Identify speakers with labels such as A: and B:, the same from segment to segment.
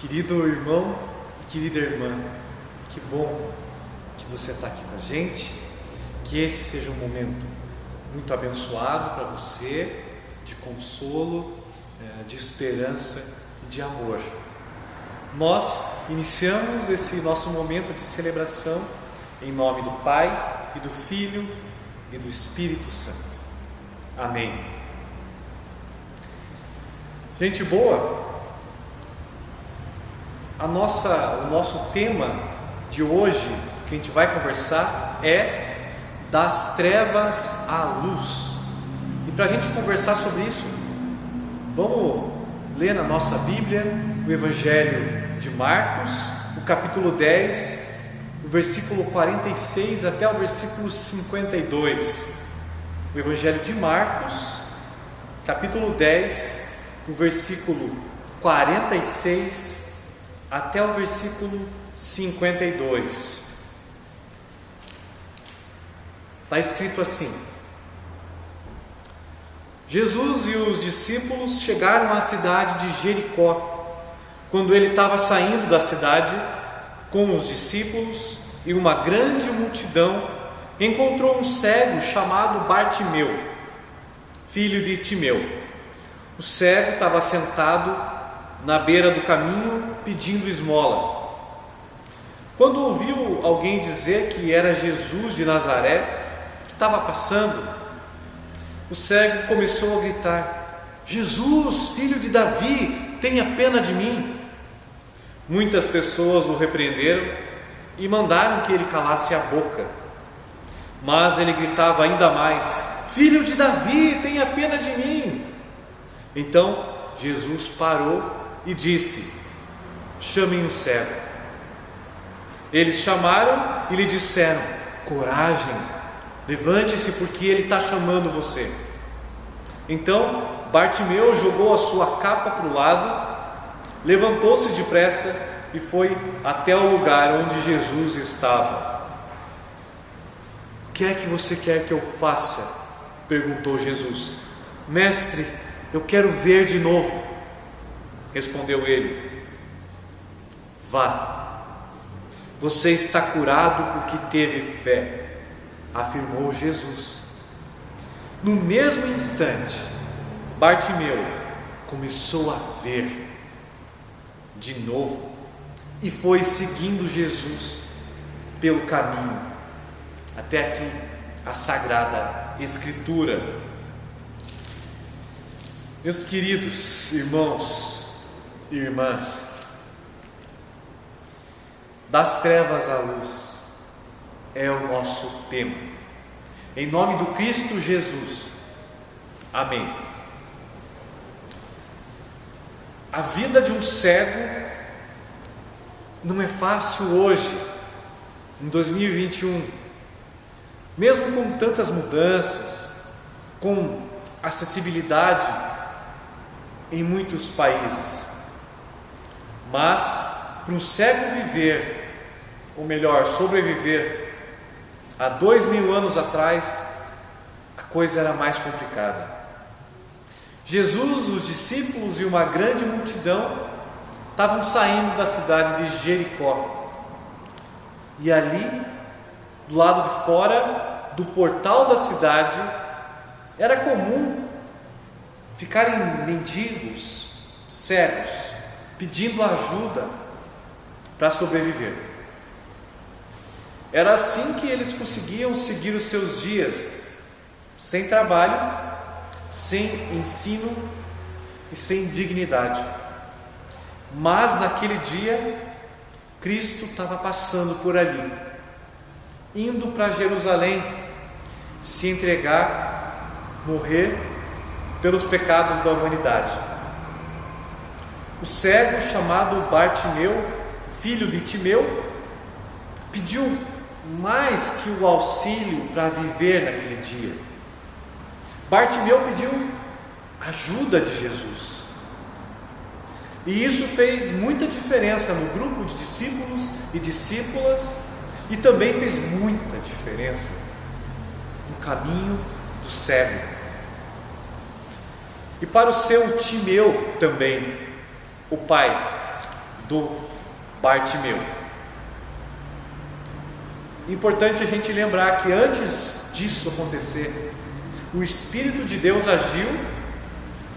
A: Querido irmão e querida irmã, que bom que você está aqui com a gente, que esse seja um momento muito abençoado para você, de consolo, de esperança e de amor. Nós iniciamos esse nosso momento de celebração em nome do Pai e do Filho e do Espírito Santo. Amém. Gente boa, o nosso tema de hoje, que a gente vai conversar, é das trevas à luz. E para a gente conversar sobre isso, vamos ler na nossa Bíblia o Evangelho de Marcos, o capítulo 10, o versículo 46 até o versículo 52. O Evangelho de Marcos, capítulo 10, o versículo 46 até o versículo 52. Está escrito assim: Jesus e os discípulos chegaram à cidade de Jericó. Quando ele estava saindo da cidade com os discípulos e uma grande multidão, encontrou um cego chamado Bartimeu, filho de Timeu. O cego estava sentado na beira do caminho pedindo esmola. Quando ouviu alguém dizer que era Jesus de Nazaré que estava passando, o cego começou a gritar: Jesus, filho de Davi, tenha pena de mim. Muitas pessoas o repreenderam e mandaram que ele calasse a boca, mas ele gritava ainda mais: Filho de Davi, tenha pena de mim. Então Jesus parou e disse: chamem o cego. Eles chamaram e lhe disseram: coragem, levante-se, porque ele está chamando você. Então Bartimeu jogou a sua capa para o lado, levantou-se depressa e foi até o lugar onde Jesus estava. O que é que você quer que eu faça? Perguntou Jesus. Mestre, eu quero ver de novo. Respondeu ele. Vá, você está curado porque teve fé, afirmou Jesus. No mesmo instante, Bartimeu começou a ver de novo e foi seguindo Jesus pelo caminho até aqui, a Sagrada Escritura. Meus queridos irmãos e irmãs, das trevas à luz é o nosso tema. Em nome do Cristo Jesus. Amém. A vida de um cego não é fácil hoje, em 2021, mesmo com tantas mudanças, com acessibilidade em muitos países. Mas para um cego viver, ou melhor, sobreviver, há 2000 anos atrás, a coisa era mais complicada. Jesus, os discípulos e uma grande multidão estavam saindo da cidade de Jericó. E ali, do lado de fora do portal da cidade, era comum ficarem mendigos, cegos, pedindo ajuda para sobreviver. Era assim que eles conseguiam seguir os seus dias, sem trabalho, sem ensino e sem dignidade. Mas naquele dia, Cristo estava passando por ali, indo para Jerusalém, se entregar, morrer pelos pecados da humanidade. O cego chamado Bartimeu, filho de Timeu, pediu mais que o auxílio para viver naquele dia. Bartimeu pediu ajuda de Jesus. E isso fez muita diferença no grupo de discípulos e discípulas, e também fez muita diferença no caminho do cego. E para o seu Timeu também, o pai do Bartimeu. Importante a gente lembrar que antes disso acontecer, o Espírito de Deus agiu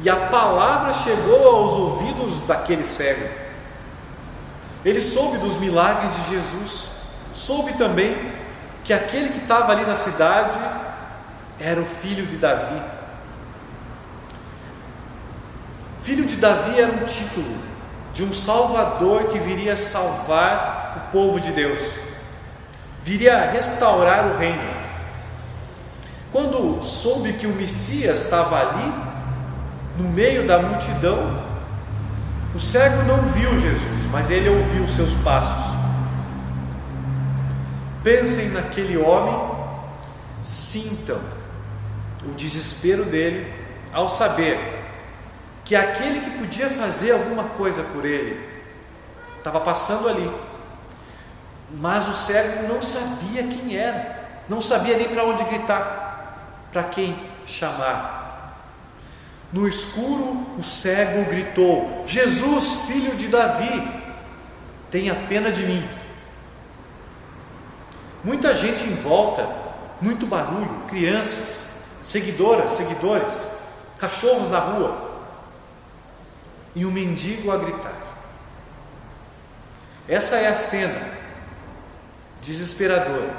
A: e a palavra chegou aos ouvidos daquele cego. Ele soube dos milagres de Jesus, soube também que aquele que estava ali na cidade era o filho de Davi. Filho de Davi era um título de um Salvador que viria salvar o povo de Deus, viria restaurar o reino. Quando soube que o Messias estava ali, no meio da multidão, o cego não viu Jesus, mas ele ouviu os seus passos. Pensem naquele homem, sintam o desespero dele ao saber que aquele que podia fazer alguma coisa por ele estava passando ali, mas o cego não sabia quem era, não sabia nem para onde gritar, para quem chamar. No escuro, o cego gritou: Jesus, filho de Davi, tenha pena de mim. Muita gente em volta, muito barulho, crianças, seguidoras, seguidores, cachorros na rua, e um mendigo a gritar. Essa é a cena desesperadora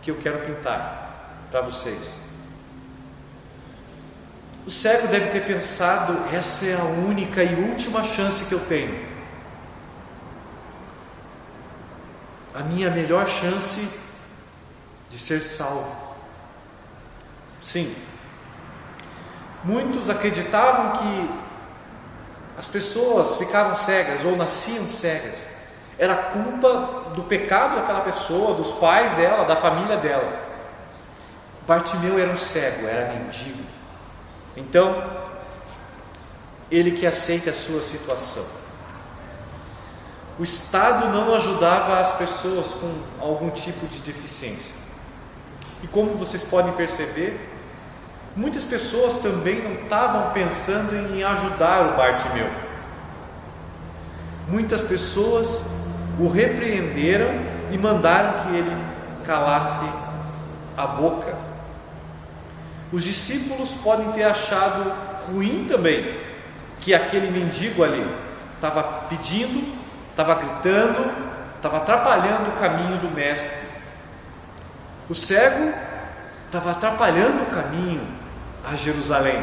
A: que eu quero pintar para vocês. O cego deve ter pensado: essa é a única e última chance que eu tenho, a minha melhor chance de ser salvo. Sim, muitos acreditavam que as pessoas ficavam cegas ou nasciam cegas, era culpa do pecado daquela pessoa, dos pais dela, da família dela. Bartimeu era um cego, era mendigo. Então, ele que aceita a sua situação. O Estado não ajudava as pessoas com algum tipo de deficiência. E como vocês podem perceber, muitas pessoas também não estavam pensando em ajudar o Bartimeu. Muitas pessoas o repreenderam e mandaram que ele calasse a boca. Os discípulos podem ter achado ruim também que aquele mendigo ali estava pedindo, estava gritando, estava atrapalhando o caminho do mestre. O cego estava atrapalhando o caminho a Jerusalém.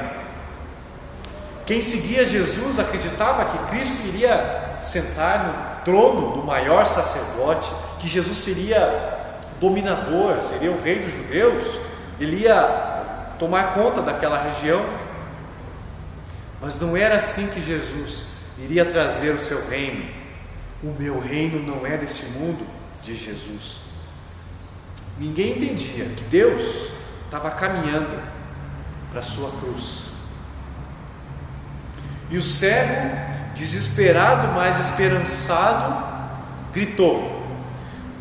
A: Quem seguia Jesus acreditava que Cristo iria sentar no trono do maior sacerdote, que Jesus seria dominador, seria o rei dos judeus, ele ia tomar conta daquela região. Mas não era assim que Jesus iria trazer o seu reino. O meu reino não é desse mundo, diz Jesus. Ninguém entendia que Deus estava caminhando para a sua cruz. E o cego, desesperado, mas esperançado, gritou,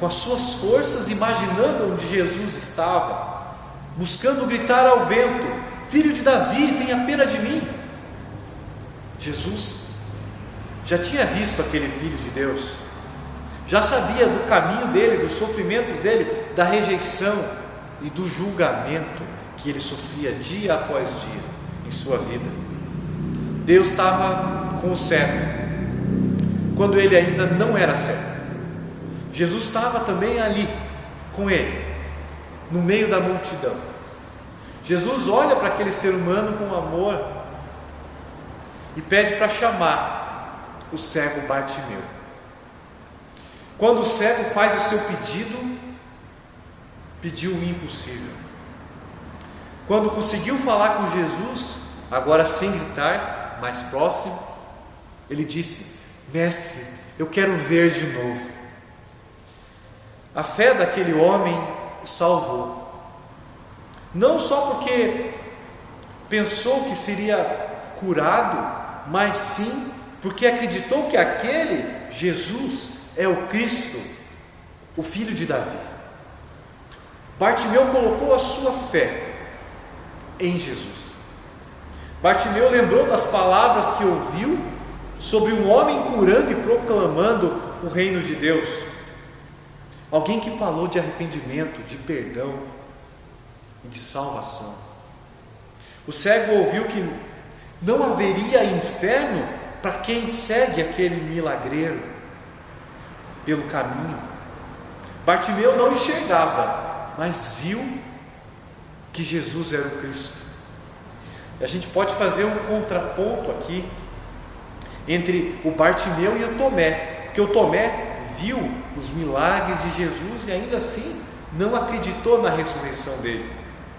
A: com as suas forças, imaginando onde Jesus estava, buscando gritar ao vento: Filho de Davi, tenha pena de mim. Jesus já tinha visto aquele Filho de Deus, já sabia do caminho dele, dos sofrimentos dele, da rejeição e do julgamento que ele sofria dia após dia em sua vida. Deus estava com o cego quando ele ainda não era cego. Jesus estava também ali com ele, no meio da multidão. Jesus olha para aquele ser humano com amor e pede para chamar o cego Bartimeu. Quando o cego faz o seu pedido, pediu o impossível. Quando conseguiu falar com Jesus, agora sem gritar, mais próximo, ele disse: Mestre, eu quero ver de novo. A fé daquele homem o salvou. Não só porque pensou que seria curado, mas sim porque acreditou que aquele Jesus é o Cristo, o Filho de Davi. Bartimeu colocou a sua fé em Jesus. Bartimeu lembrou das palavras que ouviu sobre um homem curando e proclamando o reino de Deus. Alguém que falou de arrependimento, de perdão e de salvação. O cego ouviu que não haveria inferno para quem segue aquele milagreiro pelo caminho. Bartimeu não enxergava, mas viu que Jesus era o Cristo. E a gente pode fazer um contraponto aqui entre o Bartimeu e o Tomé, porque o Tomé viu os milagres de Jesus e ainda assim não acreditou na ressurreição dele.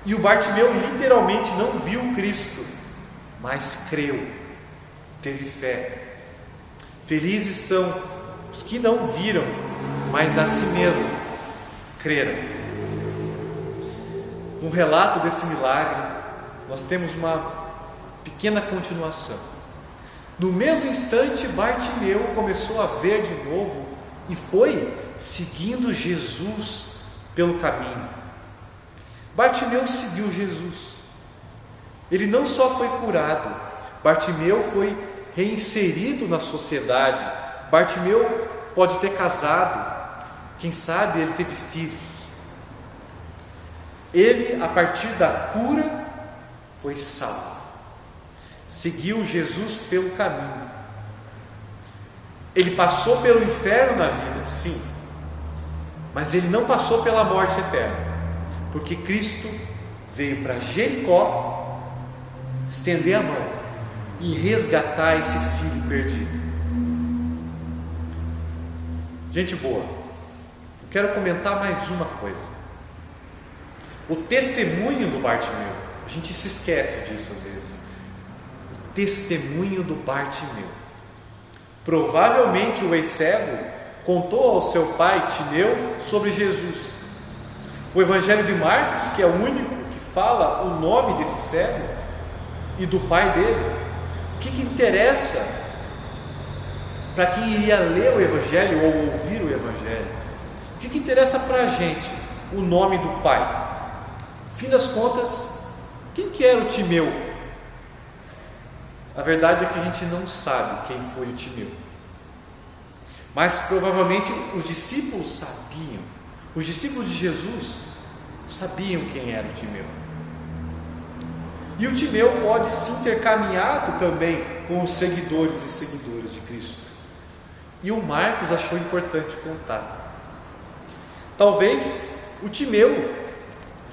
A: E o Bartimeu literalmente não viu Cristo, mas creu, teve fé. Felizes são os que não viram, mas a si mesmo creram. No relato desse milagre, nós temos uma pequena continuação. No mesmo instante, Bartimeu começou a ver de novo e foi seguindo Jesus pelo caminho. Bartimeu seguiu Jesus. Ele não só foi curado, Bartimeu foi reinserido na sociedade. Bartimeu pode ter casado, quem sabe ele teve filhos. Ele, a partir da cura, foi salvo. Seguiu Jesus pelo caminho. Ele passou pelo inferno na vida, sim, mas ele não passou pela morte eterna, porque Cristo veio para Jericó estender a mão e resgatar esse filho perdido. Gente boa, eu quero comentar mais uma coisa. O testemunho do Bartimeu, a gente se esquece disso às vezes. O testemunho do Bartimeu. Provavelmente o ex-cego contou ao seu pai Timeu sobre Jesus. O Evangelho de Marcos, que é o único que fala o nome desse cego e do pai dele, o que interessa para quem iria ler o Evangelho ou ouvir o Evangelho? O que interessa para a gente o nome do pai? Fim das contas, quem que era o Timeu? A verdade é que a gente não sabe quem foi o Timeu, mas provavelmente os discípulos sabiam. Os discípulos de Jesus sabiam quem era o Timeu. E o Timeu pode se ter caminhado também com os seguidores e seguidoras de Cristo. E o Marcos achou importante contar. Talvez o Timeu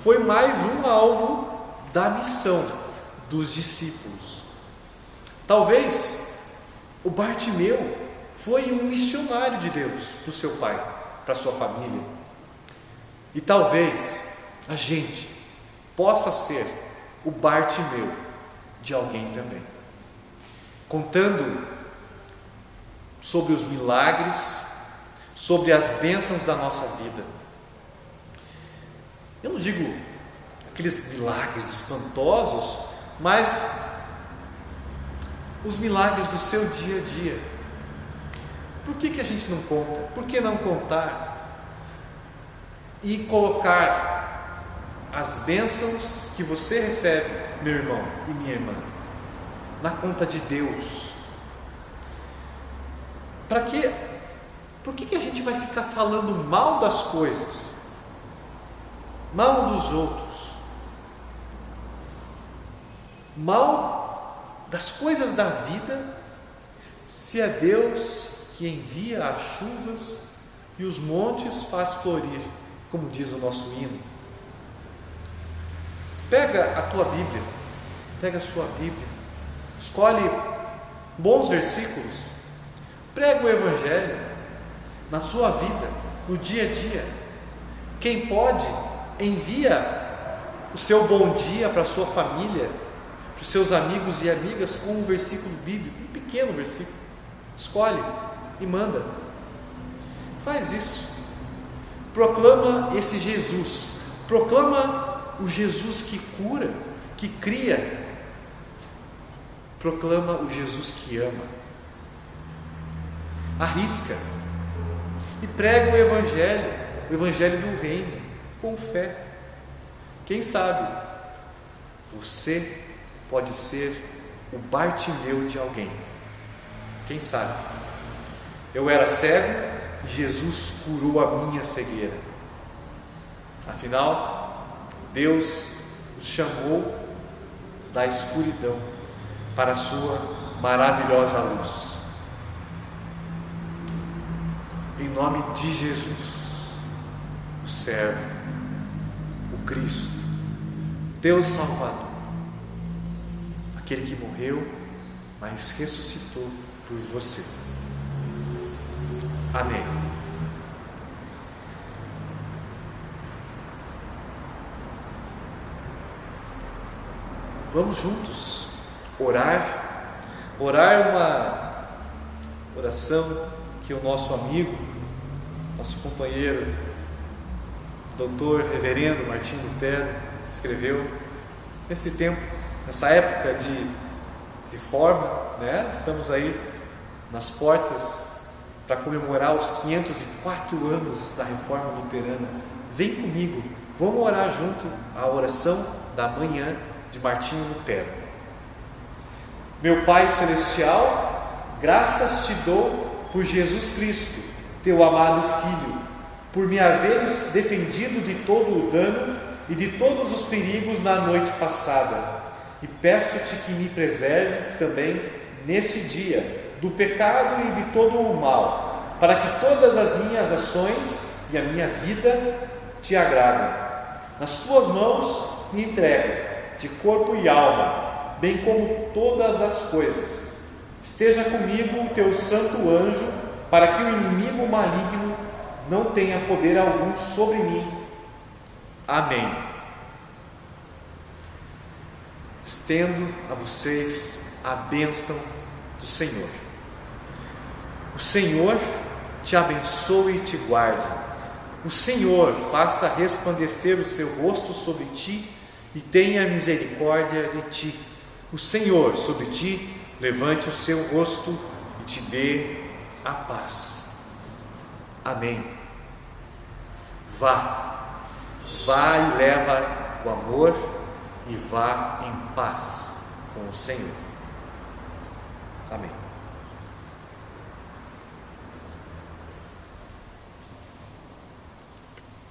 A: foi mais um alvo da missão dos discípulos. Talvez o Bartimeu foi um missionário de Deus para o seu pai, para a sua família. E talvez a gente possa ser o Bartimeu de alguém também, contando sobre os milagres, sobre as bênçãos da nossa vida. Eu não digo aqueles milagres espantosos, mas os milagres do seu dia a dia. Por que a gente não conta? Por que não contar e colocar as bênçãos que você recebe, meu irmão e minha irmã, na conta de Deus? Para quê? Por que a gente vai ficar falando mal das coisas, mal dos outros, mal das coisas da vida, se é Deus que envia as chuvas e os montes faz florir, como diz o nosso hino? Pega a tua Bíblia, pega a sua Bíblia, escolhe bons versículos, prega o Evangelho na sua vida, no dia a dia. Quem pode, envia o seu bom dia para a sua família, para os seus amigos e amigas com um versículo bíblico, um pequeno versículo. Escolhe e manda. Faz isso. Proclama esse Jesus. Proclama o Jesus que cura, que cria. Proclama o Jesus que ama. Arrisca e prega o Evangelho do Reino, com fé. Quem sabe você pode ser o Bartimeu de alguém. Quem sabe? Eu era cego e Jesus curou a minha cegueira. Afinal, Deus os chamou da escuridão para a sua maravilhosa luz. Em nome de Jesus, o servo, o Cristo, Deus Salvador, aquele que morreu, mas ressuscitou por você. Amém. Vamos juntos orar uma oração que o nosso amigo, nosso companheiro, doutor reverendo Martinho Lutero, escreveu nesse tempo, nessa época de reforma, né? Estamos aí nas portas para comemorar os 504 anos da reforma luterana. Vem comigo, vamos orar junto a oração da manhã de Martinho Lutero. Meu Pai Celestial, graças te dou por Jesus Cristo, teu amado Filho, por me haveres defendido de todo o dano e de todos os perigos na noite passada, e peço-te que me preserves também neste dia do pecado e de todo o mal, para que todas as minhas ações e a minha vida te agradem. Nas tuas mãos me entrego, de corpo e alma, bem como todas as coisas. Esteja comigo o teu santo anjo, para que o inimigo maligno não tenha poder algum sobre mim. Amém. Estendo a vocês a bênção do Senhor. O Senhor te abençoe e te guarde. O Senhor faça resplandecer o seu rosto sobre ti e tenha misericórdia de ti. O Senhor sobre ti levante o seu rosto e te dê a paz. Amém. Vá e leva o amor e vá em paz com o Senhor. Amém.